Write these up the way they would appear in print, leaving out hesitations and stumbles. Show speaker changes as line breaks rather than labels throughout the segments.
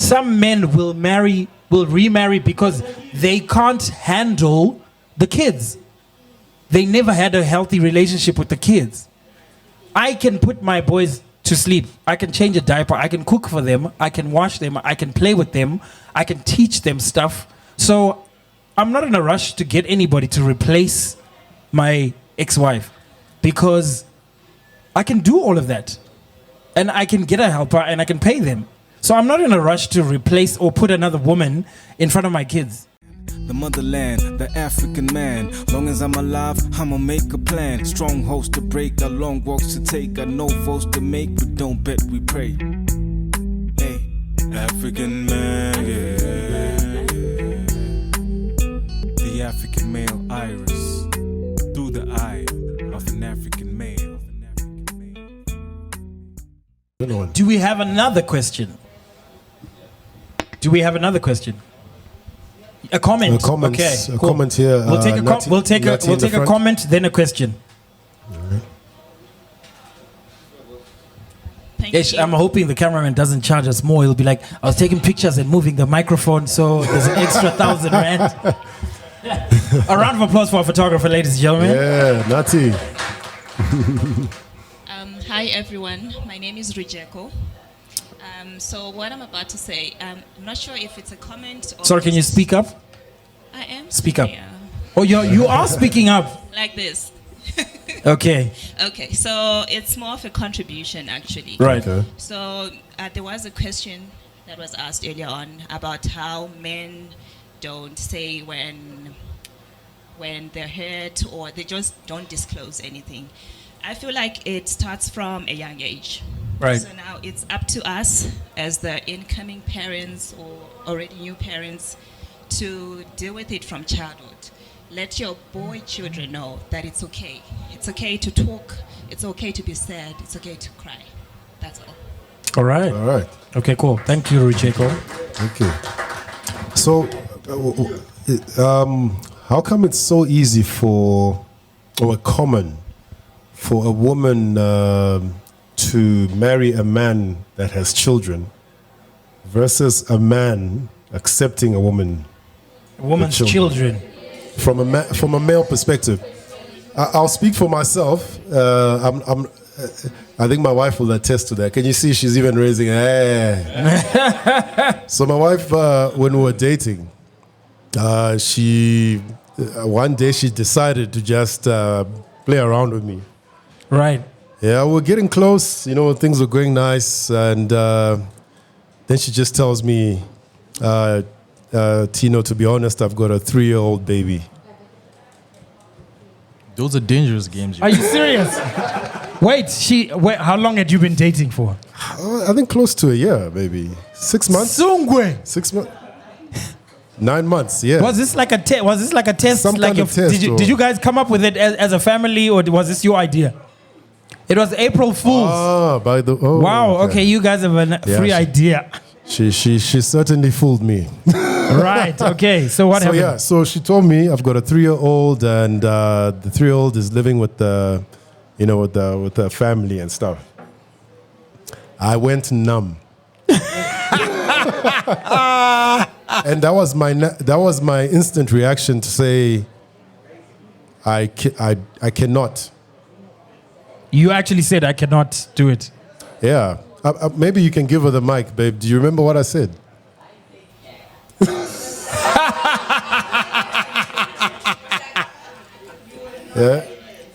some men will remarry because they can't handle the kids. They never had a healthy relationship with the kids. I can put my boys to sleep. I can change a diaper. I can cook for them. I can wash them. I can play with them. I can teach them stuff. So I'm not in a rush to get anybody to replace my ex-wife because I can do all of that. And I can get a helper and I can pay them. So I'm not in a rush to replace or put another woman in front of my kids.
The motherland, the African man. Long as I'm alive, I'ma make a plan. Strongholds to break, got long walks to take. Got no votes to make, but don't bet, we pray. Hey, African man, yeah. The African male iris through the eye of an African male.
Do we have another question? A comment. Okay.
A comment here.
We'll take a comment, then a question.
Thank you.
I'm hoping the cameraman doesn't charge us more. He'll be like, I was taking pictures and moving the microphone, so there's an extra 1,000 rand. A round of applause for our photographer, ladies and gentlemen.
Yeah, Nati.
Hi everyone, my name is Rijeko. So what I'm about to say, I'm not sure if it's a comment or...
Sorry, can you speak up?
I am.
Speak up.
Yeah.
Oh, you are speaking up.
Like this.
Okay.
Okay, so it's more of a contribution actually.
Right.
Okay.
So there was a question that was asked earlier on about how men don't say when they're hurt or they just don't disclose anything. I feel like it starts from a young age.
Right.
So now it's up to us as the incoming parents or already new parents to deal with it from childhood. Let your boy children know that it's okay. It's okay to talk. It's okay to be sad. It's okay to cry. That's all.
All right.
All right.
Okay, cool. Thank you, Rucheko.
Okay. So, how come it's so easy common for a woman to marry a man that has children versus a man accepting a woman?
A woman's children.
From a male perspective, I'll speak for myself. I think my wife will attest to that. Can you see she's even raising her hand? So my wife, when we were dating, one day she decided to just play around with me.
Right.
Yeah, we're getting close. Things were going nice, and then she just tells me, Tino, to be honest, I've got a 3-year-old baby.
Those are dangerous games.
Are you serious? Wait, how long had you been dating for?
I think close to a year, maybe 6 months.
Sungwe.
6 months. 9 months. Yeah.
Was this like a test?
Some kind of test.
Did you guys come up with it as a family, or was this your idea? It was April Fools.
Wow.
Okay, you guys have a free idea.
She certainly fooled me.
Right. Okay. So what happened?
Yeah. So she told me I've got a 3-year-old, and the 3-year-old is living with the family and stuff. I went numb. And that was my instant reaction to say, I cannot.
You actually said I cannot do it.
Yeah. Maybe you can give her the mic, babe. Do you remember what I said? Yeah.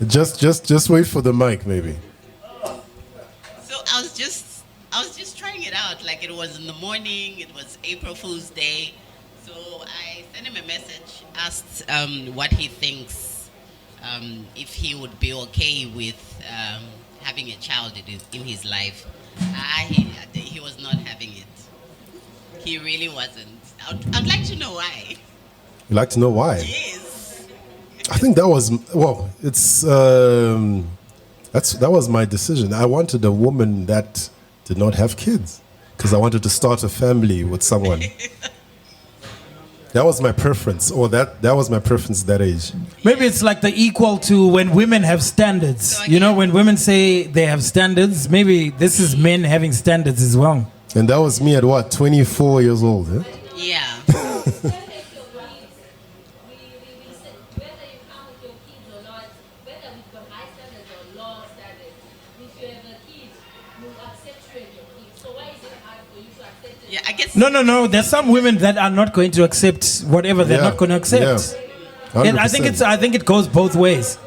Just wait for the mic, maybe.
So I was just trying it out. Like, it was in the morning. It was April Fool's Day. So I sent him a message, asked what he thinks, if he would be okay with having a child in his life. He was not having it. He really wasn't. I'd like to know why.
You'd like to know why?
Yes.
I think that was that was my decision. I wanted a woman that did not have kids because I wanted to start a family with someone. That was my preference, or that was my preference at that age.
Maybe it's like the equal to when women have standards.
So
when women say they have standards, maybe this is men having standards as well.
And that was me at what, 24 years old? Eh?
Yeah. Yeah, I guess.
No. There's some women that are not going to accept whatever they're not going to accept.
Yeah.
And I think it goes both ways.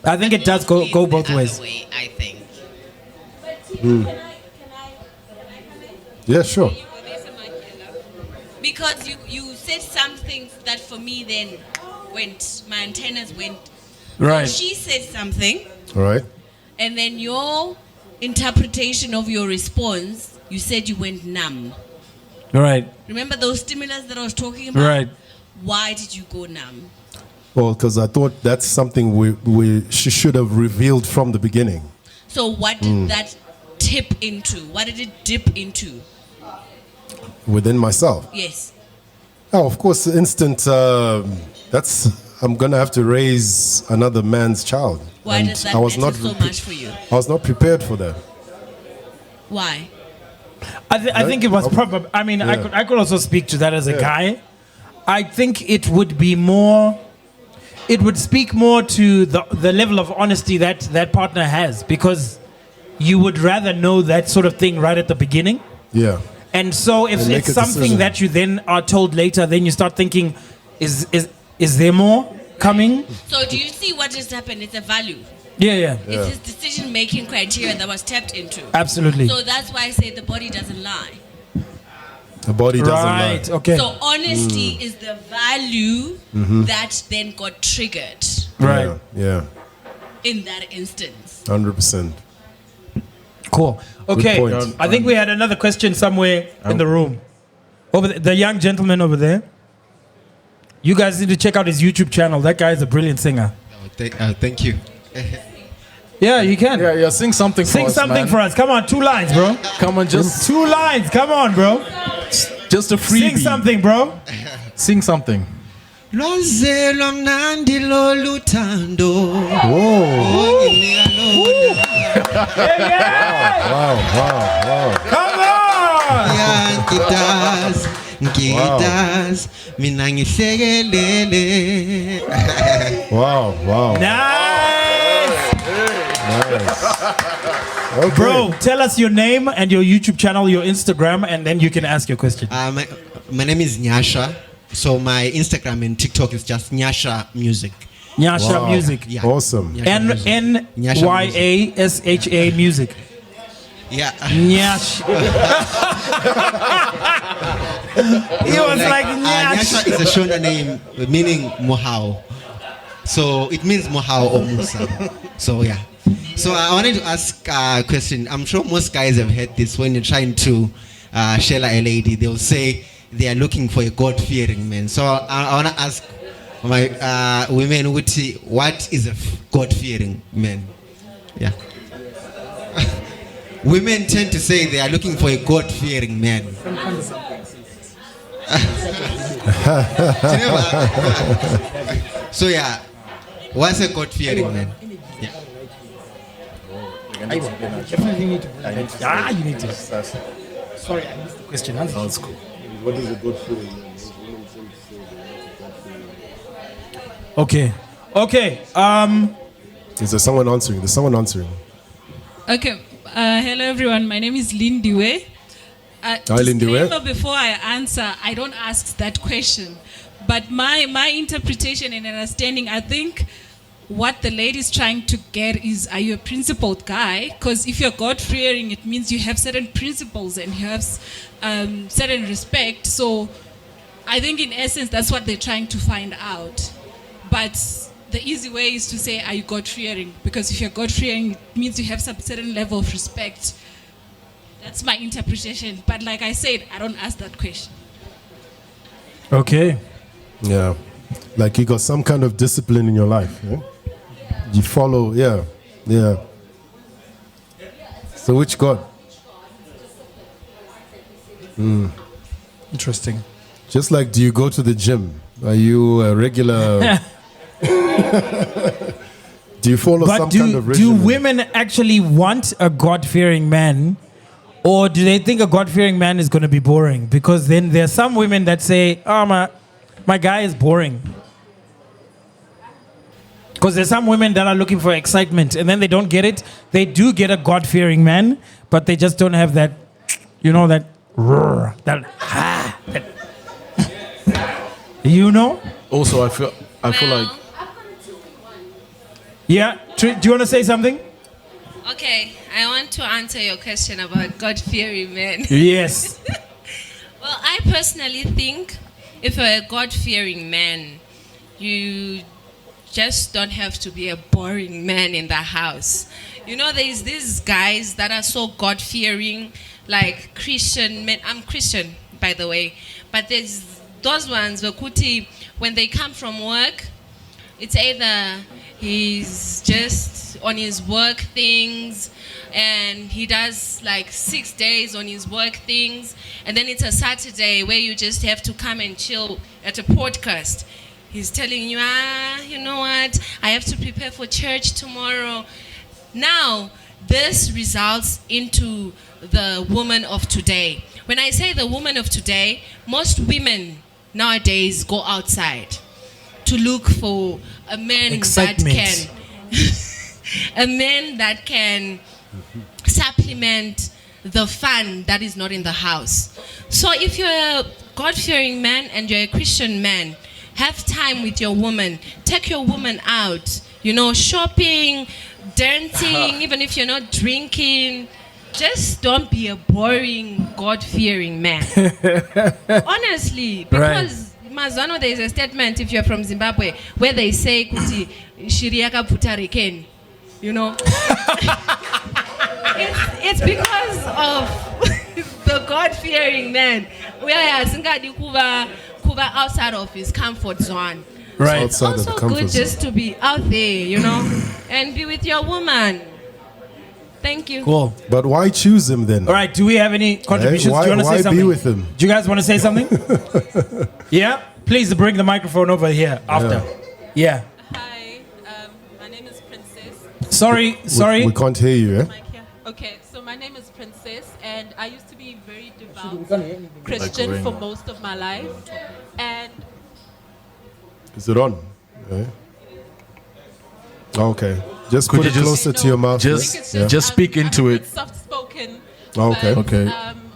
I think it does go both
the
ways.
other way, I think.
Yeah, sure.
Because you said something that for me then went, my antennas went.
Right.
So she said something,
All right.
and then your interpretation of your response, you said you went numb.
Right.
Remember those stimulus that I was talking about?
Right.
Why did you go numb?
Well, because I thought that's something she should have revealed from the beginning.
So what did that tip into? What did it dip into?
Within myself.
Yes.
Oh, of course, instant. I'm gonna have to raise another man's child.
Why
And
does that
I was
matter
not
so much for you?
I was not prepared for that.
Why?
I think it was probably. I mean,
Yeah.
I could also speak to that as a guy. I think it would be more. It would speak more to the level of honesty that partner has, because you would rather know that sort of thing right at the beginning.
Yeah.
And so if
And make
it's
a
something
decision.
that you then are told later, then you start thinking, is there more coming?
So do you see what just happened? It's a value.
Yeah.
It's his decision-making criteria that was tapped into.
Absolutely.
So that's why I say the body doesn't lie.
The body doesn't
Right.
lie.
Okay.
So honesty is the value that then got triggered
Right.
Yeah.
in that instance.
100%.
Cool. Okay.
point.
I think we had another question somewhere in the room. Over the young gentleman over there. You guys need to check out his YouTube channel. That guy is a brilliant singer.
Thank you.
Yeah, you can.
Yeah, sing something for
Sing
us,
something
man.
for us. Come on, 2 lines, bro.
Come on, just
2 lines. Come on, bro.
a freebie.
Sing something, bro.
Sing something.
Lwazelwa mnandi lolu thando.
Whoa.
Onginika lona.
Wow.
Come on.
Ya ngidaz, mina ngihlekelele.
Wow.
Nice.
Okay.
Bro, tell us your name and your YouTube channel, your Instagram, and then you can ask your question.
My name is Nyasha. So my Instagram and TikTok is just Nyasha Music.
Nyasha
Wow.
Music.
Yeah.
Awesome.
Nyasha Music.
NNYASHA Music.
Yeah.
Nyash. He was like Nyash.
Nyasha is a Shona name meaning Mohau. So it means Mohau or Musa. So yeah. So I wanted to ask a question. I'm sure most guys have heard this when you're trying to share a lady. They'll say they are looking for a God-fearing man. So I want to ask my women, what is a God-fearing man? Yeah. Women tend to say they are looking for a God-fearing man. So yeah, what's a God-fearing man? Yeah.
You need to. Sorry, I missed the question. That's cool.
What is a good feeling?
Okay.
Is there someone answering? There's someone answering.
Okay. Hello, everyone. My name is Lindiwe.
Hi, Lindiwe.
Disclaimer before I answer, I don't ask that question. But my interpretation and understanding, I think what the lady's trying to get is, are you a principled guy? Because if you're God-fearing, it means you have certain principles and you have certain respect. So I think in essence, that's what they're trying to find out. But the easy way is to say, are you God-fearing? Because if you're God-fearing, it means you have some certain level of respect. That's my interpretation. But like I said, I don't ask that question.
Okay.
Yeah. Like you got some kind of discipline in your life. Yeah? You follow, yeah. So which God?
Interesting.
Just like, do you go to the gym? Are you a regular? Do you follow
But
some kind of
do
regimen?
women actually want a God-fearing man, Or do they think a God-fearing man is going to be boring? Because then there are some women that say, oh, my guy is boring. Because there's some women that are looking for excitement and then they don't get it. They do get a God-fearing man, but they just don't have that, that roar, that.
Also, I feel like
Yeah. Do you want to say something?
Okay, I want to answer your question about God-fearing men.
Yes.
Well, I personally think if you're a God-fearing man, you just don't have to be a boring man in the house. There's these guys that are so God-fearing, like Christian men. I'm Christian, by the way. But there's those ones, when they come from work, it's either he's just on his work things and he does like 6 days on his work things, and then it's a Saturday where you just have to come and chill at a podcast. He's telling you, you know what, I have to prepare for church tomorrow. Now, this results into the woman of today. When I say the woman of today, most women nowadays go outside to look for a man
Excitement.
that can supplement the fun that is not in the house. So if you're a God-fearing man and you're a Christian man, have time with your woman. Take your woman out, shopping, dancing, even if you're not drinking. Just don't be a boring, God-fearing man. Honestly, because Mazano, there is a statement, if you're from Zimbabwe, where they say, kuti, shiriaka putareken. It's because of the God-fearing man. Where Singadi Kuba outside of his comfort zone.
Right.
It's also good just to be out there, and be with your woman. Thank you.
Cool.
But why choose him then?
All right. Do we have any contributions?
Why,
do you want to say something?
be with him?
Do you guys want to say something? Yeah? Please bring the microphone over here after. Yeah.
Hi, my name is Princess.
Sorry.
We can't hear you, eh?
Okay, so my name is Princess, and I used to be very devout Christian for most of my life. And
is it on? Yeah. Okay. Just
Could
put
you
it
just-
closer to your mouth.
Just speak into
I'm
it.
soft spoken.
Okay.
Okay.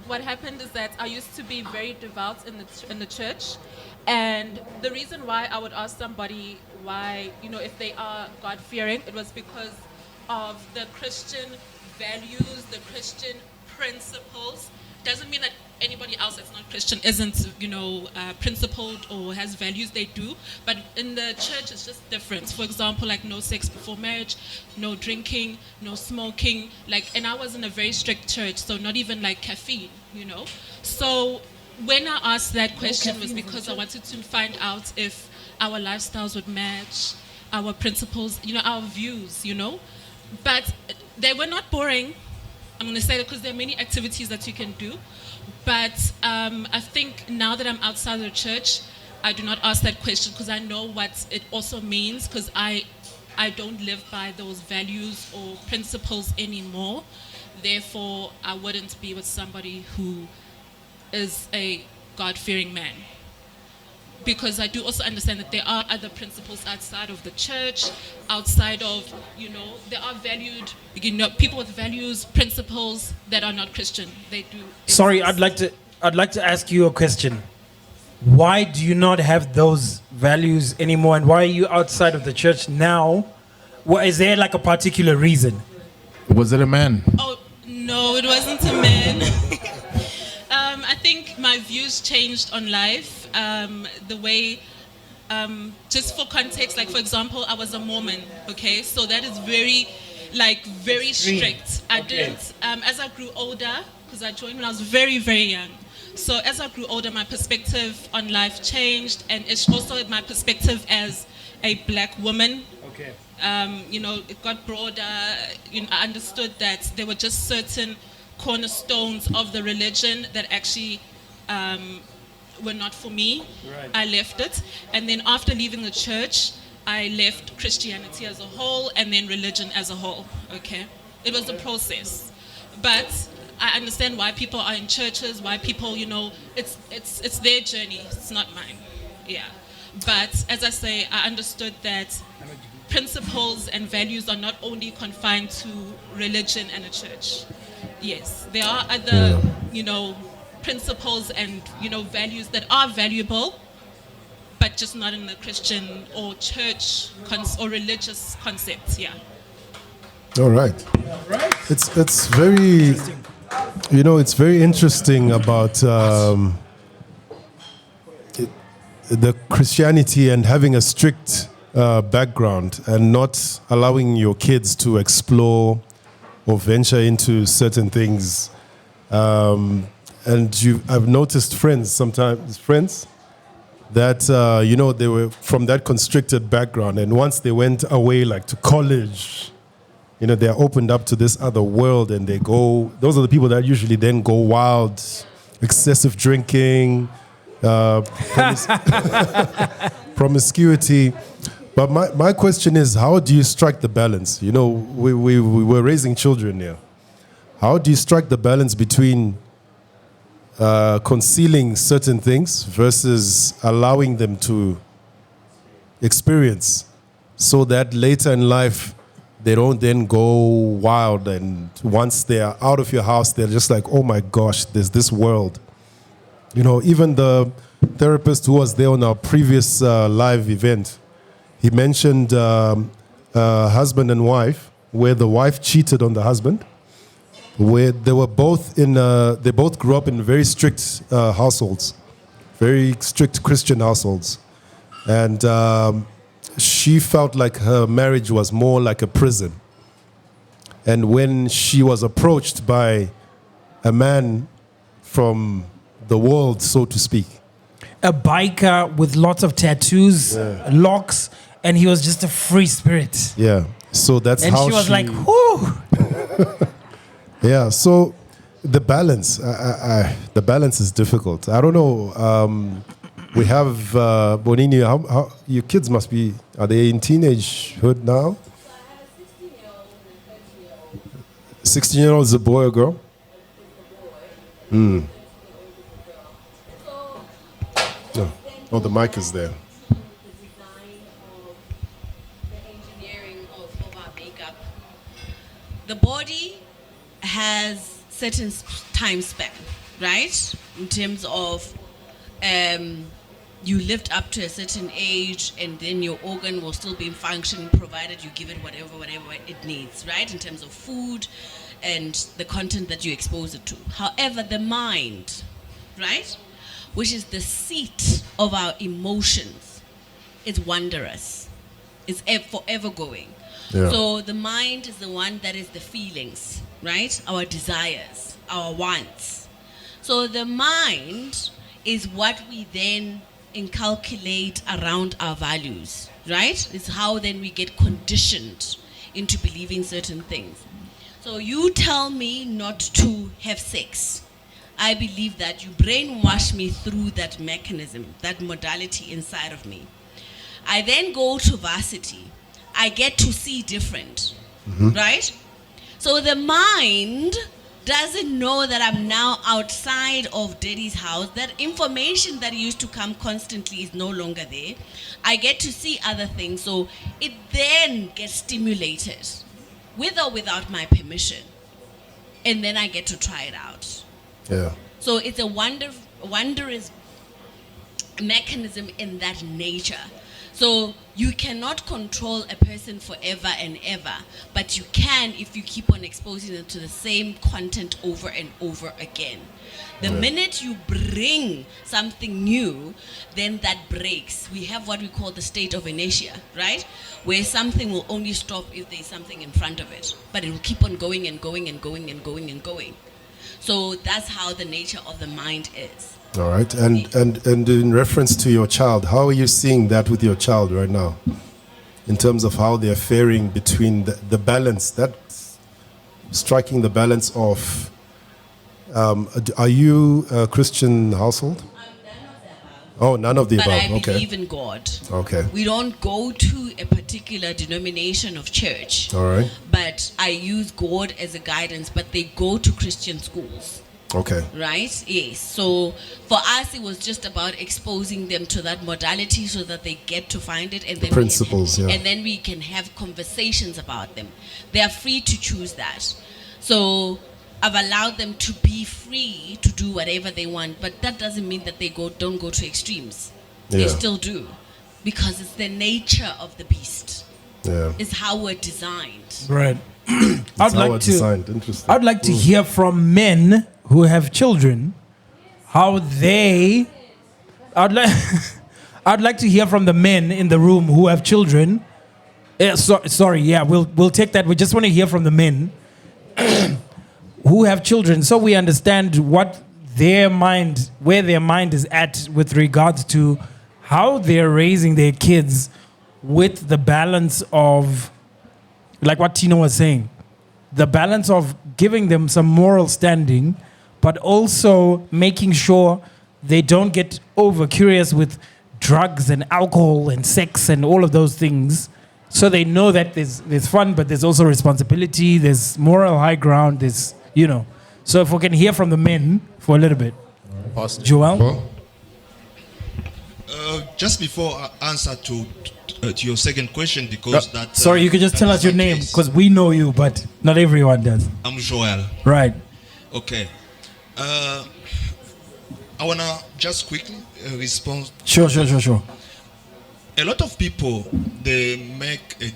What happened is that I used to be very devout in the church, and the reason why I would ask somebody why, if they are God fearing, it was because of the Christian values, the Christian principles. Doesn't mean that anybody else that's not Christian isn't, principled or has values. They do, but in the church it's just different. For example, like no sex before marriage, no drinking, no smoking. And I was in a very strict church, so not even like caffeine, So when I asked that question was because I wanted to find out if our lifestyles would match our principles, our views, But they were not boring. I'm going to say that because there are many activities that you can do. But I think now that I'm outside the church, I do not ask that question because I know what it also means, because I don't live by those values or principles anymore. Therefore, I wouldn't be with somebody who is a God-fearing man. Because I do also understand that there are other principles outside of the church, outside of, there are valued, people with values, principles that are not Christian. They do.
Sorry, I'd like to ask you a question. Why do you not have those values anymore, and why are you outside of the church now? Is there like a particular reason?
Was it a man?
Oh, no, it wasn't a man. I think my views changed on life. The way, just for context, like for example, I was a Mormon, okay? So that is very strict. I didn't, as I grew older, because I joined when I was very, very young. So as I grew older, my perspective on life changed, and it's also my perspective as a black woman.
Okay.
It got broader. I understood that there were just certain cornerstones of the religion that actually were not for me.
Right.
I left it, and then after leaving the church, I left Christianity as a whole and then religion as a whole. Okay, it was a process, but I understand why people are in churches, why people, it's their journey. It's not mine. Yeah. But as I say, I understood that principles and values are not only confined to religion and a church. Yes, there are other, principles and, values that are valuable, but just not in the Christian or church or religious concepts. Yeah.
All right. It's very, it's very interesting about the Christianity and having a strict background and not allowing your kids to explore or venture into certain things. I've noticed friends that, they were from that constricted background. And once they went away, like to college, they're opened up to this other world and they go, those are the people that usually then go wild, excessive drinking, promiscuity. But my question is, how do you strike the balance? We were raising children here. How do you strike the balance between concealing certain things versus allowing them to experience so that later in life they don't then go wild, and once they are out of your house, they're just like, oh my gosh, there's this world. Even the therapist who was there on our previous live event, he mentioned husband and wife, where the wife cheated on the husband, where they were both they both grew up in very strict households, very strict Christian households. And she felt like her marriage was more like a prison. And when she was approached by a man from the world, so to speak,
a biker with lots of tattoos, locks, and he was just a free spirit.
Yeah. So that's
and
how
she was like, whoo!
Yeah, so the balance, the balance is difficult. I don't know. We have Bonini. How your kids must be? Are they in teenagehood now? 16-year-old is a boy or girl? No. Oh, the mic is there.
The body has certain time span, right? In terms of you lived up to a certain age and then your organ will still be in function provided you give it whatever it needs, right? In terms of food and the content that you expose it to. However, the mind, right, which is the seat of our emotions, is wondrous. It's forever going.
Yeah.
So the mind is the one that is the feelings, right? Our desires, our wants. So the mind is what we then inculcate around our values, right? It's how then we get conditioned into believing certain things. So you tell me not to have sex. I believe that you brainwash me through that mechanism, that modality inside of me. I then go to varsity. I get to see different, right? So the mind doesn't know that I'm now outside of Daddy's house. That information that used to come constantly is no longer there. I get to see other things. So it then gets stimulated, with or without my permission. And then I get to try it out.
Yeah.
So it's a wondrous mechanism in that nature. So you cannot control a person forever and ever, but you can if you keep on exposing them to the same content over and over again. The minute you bring something new, then that breaks. We have what we call the state of inertia, right? Where something will only stop if there's something in front of it, but it will keep on going and going and going and going and going. So that's how the nature of the mind is.
All right, and in reference to your child, how are you seeing that with your child right now, in terms of how they're faring between the balance, that striking the balance of, are you a Christian household? Oh, none of the
but
above.
I
Okay.
believe in God.
Okay.
We don't go to a particular denomination of church,
All right.
but I use God as a guidance, but they go to Christian schools.
Okay.
Right? Yes. So for us, it was just about exposing them to that modality so that they get to find it, and then
principles, yeah.
and then we can have conversations about them. They are free to choose that. So I've allowed them to be free to do whatever they want, but that doesn't mean that they don't go to extremes. They
Yeah.
still do, because it's the nature of the beast.
Yeah.
It's how we're designed.
Right.
That's how it's designed. Interesting.
I'd like to hear from men who have children how they. I'd like to hear from the men in the room who have children. Sorry, yeah, we'll take that. We just want to hear from the men who have children, so we understand what where their mind is at with regards to how they're raising their kids, with the balance of, like what Tino was saying, the balance of giving them some moral standing, but also making sure they don't get over curious with drugs and alcohol and sex and all of those things. So they know that there's fun, but there's also responsibility, there's moral high ground, So if we can hear from the men for a little bit. Joel?
Just before I answer to your second question, because
sorry, you could just tell us your name, because we know you, but not everyone does.
I'm Joel.
Right.
Okay. I want to just quickly respond.
Sure.
A lot of people, they make a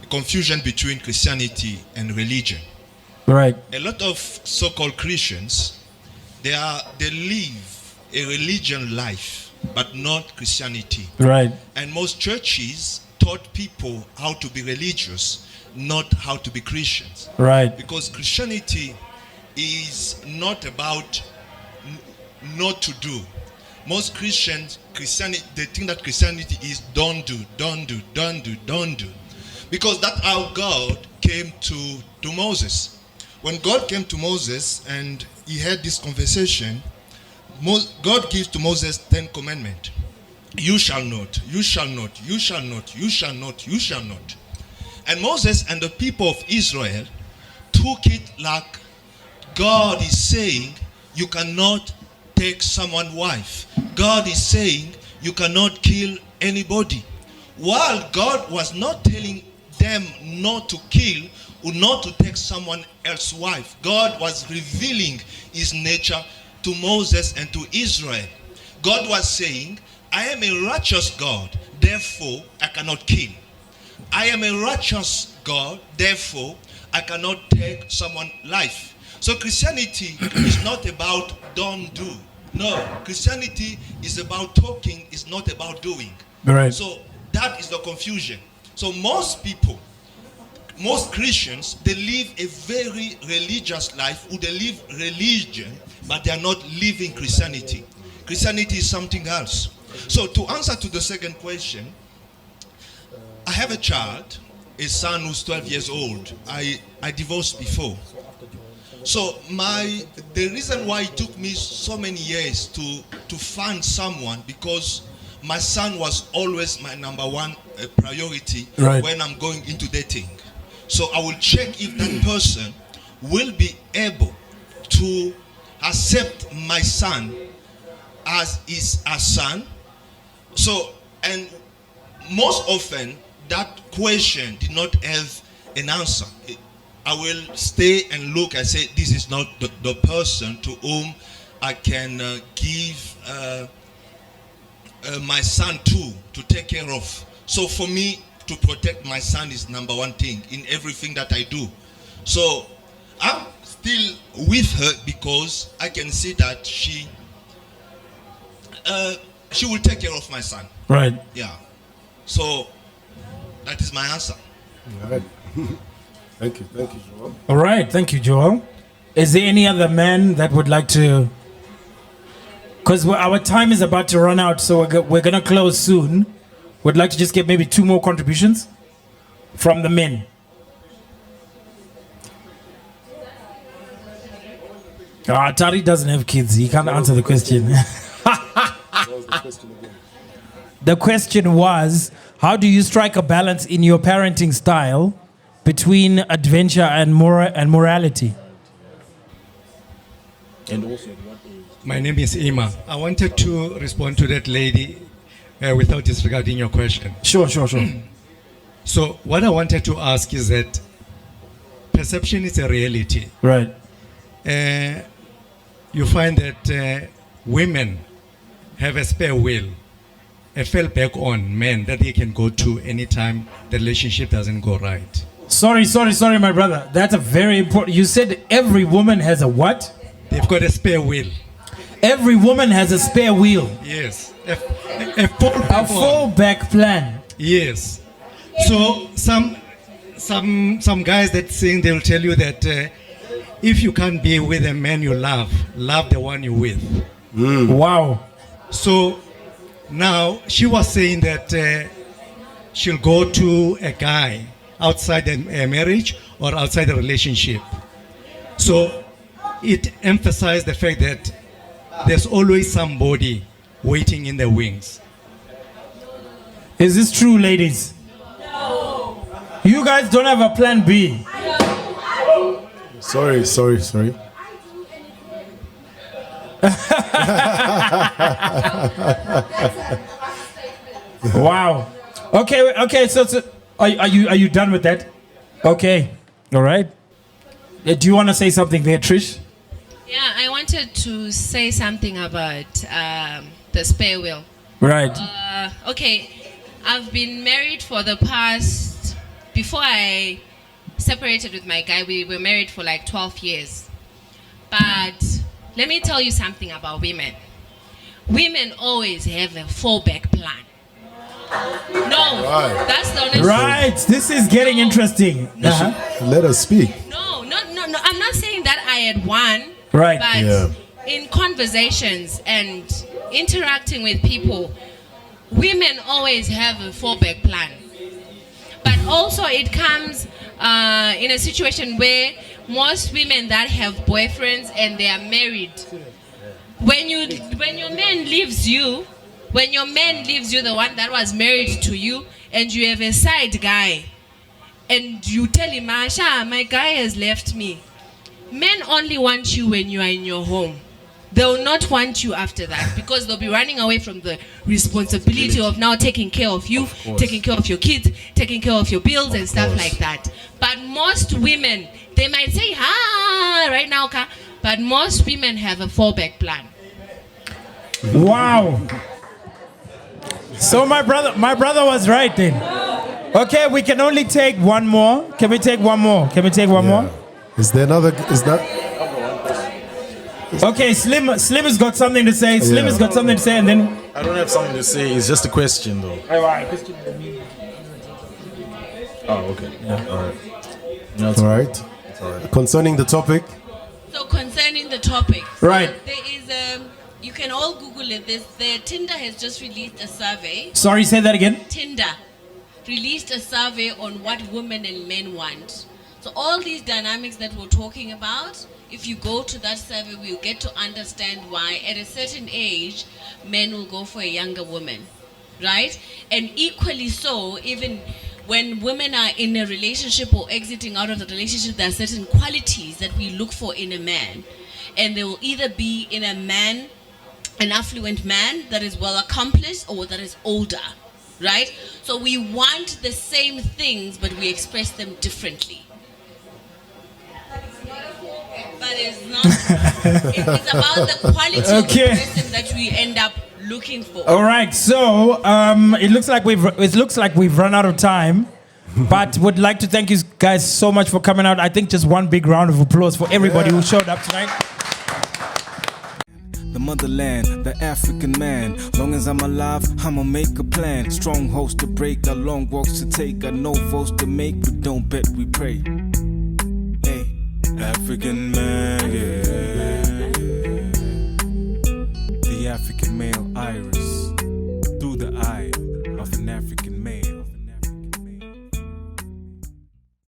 confusion between Christianity and religion.
Right.
A lot of so-called Christians, they live a religion life, but not Christianity.
Right.
And most churches taught people how to be religious, not how to be Christians.
Right.
Because Christianity is not about not to do. Most Christians, they think that Christianity is don't do. Because that's how God came to Moses. When God came to Moses and he had this conversation, God gives to Moses 10 commandments. You shall not, you shall not, you shall not, you shall not, you shall not. And Moses and the people of Israel took it like God is saying you cannot take someone's wife. God is saying you cannot kill anybody. While God was not telling them not to kill or not to take someone else's wife, God was revealing his nature to Moses and to Israel. God was saying, I am a righteous God, therefore I cannot kill. I am a righteous God, therefore I cannot take someone's life. So Christianity is not about don't do. No, Christianity is about talking, it's not about doing.
Right.
So that is the confusion. So most people, most Christians, they live a very religious life, or they live religion, but they are not living Christianity. Christianity is something else. So to answer to the second question, I have a child, a son who's 12 years old. I divorced before. So the reason why it took me so many years to find someone, because my son was always my number one priority when I'm going into dating. So I will check if that person will be able to accept my son as his son. So, and most often that question did not have an answer. I will stay and look and say, this is not the person to whom I can give my son to take care of. So for me, to protect my son is number one thing in everything that I do. So I'm still with her because I can see that she will take care of my son.
Right.
Yeah. So that is my answer.
All right. Thank you, Joel.
All right, thank you, Joel. Is there any other man that would like to? Because our time is about to run out, so we're going to close soon. Would like to just get maybe 2 more contributions from the men. Tari doesn't have kids. He can't answer the question.
was the question again?
The question was, how do you strike a balance in your parenting style between adventure and morality?
And also,
My name is Ima. I wanted to respond to that lady without disregarding your question.
Sure.
So what I wanted to ask is that perception is a reality.
Right.
You find that women have a spare will, a fallback on men that they can go to anytime the relationship doesn't go right.
Sorry, my brother. That's a very important. You said every woman has a what?
They've got a spare will.
Every woman has a spare wheel.
Yes. A fallback
plan.
Yes. So some guys that sing, they'll tell you that if you can't be with a man you love the one you're with.
Wow.
So now she was saying that she'll go to a guy outside a marriage or outside a relationship. So it emphasized the fact that there's always somebody waiting in the wings.
Is this true, ladies? No. You guys don't have a plan B.
Sorry.
Wow. Okay. So are you done with that? Okay. All right. Do you want to say something there, Trish?
Yeah, I wanted to say something about the spare wheel.
Right.
Okay, I've been married for the past, before I separated with my guy, we were married for like 12 years. But let me tell you something about women. Women always have a fallback plan. No,
Right.
that's the honest
Right. This is getting interesting.
Let us speak.
No. I'm not saying that I had one.
Right.
But in conversations and interacting with people, women always have a fallback plan. But also it comes in a situation where most women that have boyfriends and they are married, when your man leaves you, the one that was married to you, and you have a side guy, and you tell him, Asha, my guy has left me. Men only want you when you are in your home. They will not want you after that because they'll be running away from the responsibility of now taking care of you, taking care of your kids, taking care of your bills and stuff like that. But most women, they might say, right now, but most women have a fallback plan.
Wow. So my brother was right then. Okay, we can only take one more. Can we take one more? More?
Is there another? Is that?
Okay, Slim has got something to say. Slim has got something to say, and then
I don't have something to say. It's just a question, though. Oh, okay. Yeah. All right.
All right. Concerning the topic.
So concerning the topic,
right?
There is you can all Google it. The Tinder has just released a survey.
Sorry, say that again.
Tinder released a survey on what women and men want. So all these dynamics that we're talking about, if you go to that survey, we'll get to understand why at a certain age, men will go for a younger woman, right? And equally so, even when women are in a relationship or exiting out of the relationship, there are certain qualities that we look for in a man. And they will either be in a man, an affluent man that is well accomplished or that is older, right? So we want the same things, but we express them differently. But it's not. It's about the quality of the person that we end up looking for.
All right, so it looks like we've run out of time, but would like to thank you guys so much for coming out. I think just one big round of applause for everybody who showed up tonight.
The motherland, the African man. Long as I'm alive, I'ma make a plan. Strongholds to break, got long walks to take, got no votes to make. We don't bet, we pray. Hey, African man, yeah. The African male iris.